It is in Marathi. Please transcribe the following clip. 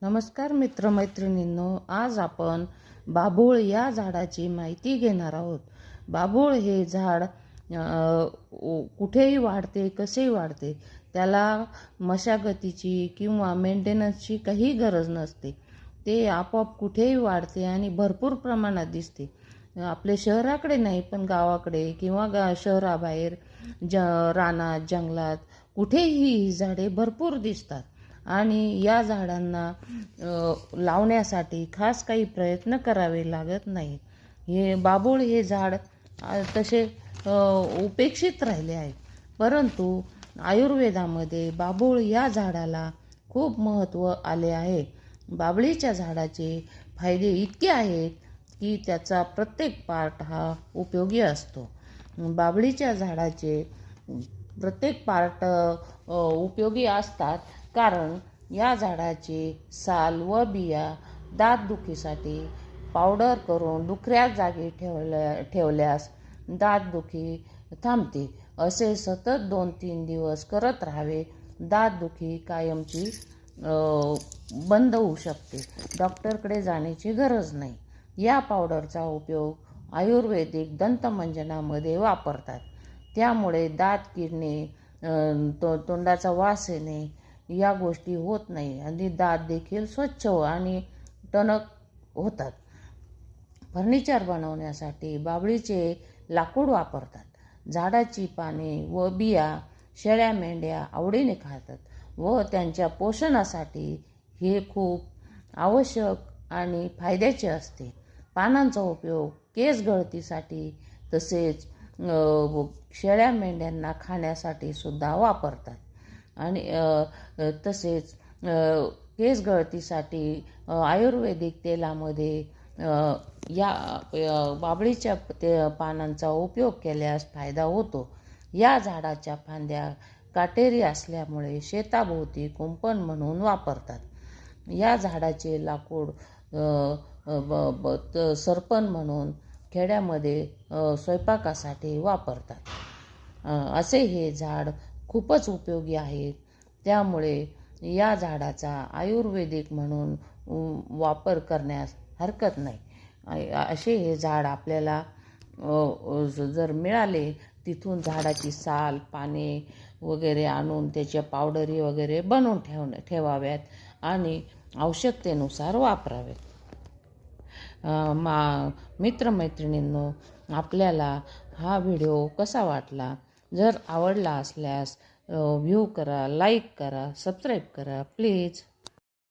नमस्कार मित्रमैत्रिणींनो, आज आपण बाभूळ या झाडाची माहिती घेणार आहोत. बाभूळ हे झाड कुठेही वाढते, कसेही वाढते. त्याला मशागतीची किंवा मेंटेनन्सची काही गरज नसते. ते आपोआप कुठेही वाढते आणि भरपूर प्रमाणात दिसते. आपल्या शहराकडे नाही, पण गावाकडे किंवा शहराबाहेर रानात, जंगलात कुठेही ही झाडे भरपूर दिसतात. आणि या झाडांना लावण्यासाठी खास काही प्रयत्न करावे लागत नाही. हे बाभूळ हे झाड तसे उपेक्षित राहिले आहे, परंतु आयुर्वेदामध्ये बाभूळ या झाडाला खूप महत्त्व आले आहे. बाभळीच्या झाडाचे फायदे इतके आहेत की त्याचा प्रत्येक पार्ट हा उपयोगी असतो. बाभळीच्या झाडाचे प्रत्येक पार्ट उपयोगी असतात, कारण या झाडाचे साल व बिया दातदुखीसाठी पावडर करून दुखऱ्या जागी ठेवल्यास दातदुखी थांबते. असे सतत 2-3 दिवस करत राहावे. दातदुखी कायमची बंद होऊ शकते. डॉक्टरकडे जाण्याची गरज नाही. या पावडरचा उपयोग आयुर्वेदिक दंतमंजनामध्ये वापरतात. त्यामुळे दात किडणे, तोंडाचा वास येणे या गोष्टी होत नाही आणि दात देखील स्वच्छ आणि टणक होतात. फर्निचर बनवण्यासाठी बाभळीचे लाकूड वापरतात. झाडाची पाने व बिया शेळ्या मेंढ्या आवडीने खातात व त्यांच्या पोषणासाठी हे खूप आवश्यक आणि फायद्याचे असते. पानांचा उपयोग केस गळतीसाठी तसेच शेळ्या मेंढ्यांना खाण्यासाठी सुद्धा वापरतात. आणि तसेच केस गळतीसाठी आयुर्वेदिक तेलामध्ये या बाभळीच्या पानांचा उपयोग केल्यास फायदा होतो. या झाडाच्या फांद्या काटेरी असल्यामुळे शेताभोवती कुंपण म्हणून वापरतात. या झाडाचे लाकूड सरपण म्हणून खेड्यामध्ये स्वयंपाकासाठी वापरतात. असे हे झाड खूपच उपयोगी आहेत. त्यामुळे या झाडाचा आयुर्वेदिक म्हणून वापर करण्यास हरकत नाही. असे हे झाड आपल्याला जर मिळाले, तिथून झाडाची साल, पाने वगैरे आणून त्याच्या पावडरी वगैरे बनवून ठेवाव्यात आणि आवश्यकतेनुसार वापरावेत. मित्रमैत्रिणींनो, आपल्याला हा व्हिडिओ कसा वाटला? जर आवडला असल्यास व्ह्यू करा, लाईक करा, सबस्क्राईब करा प्लीज.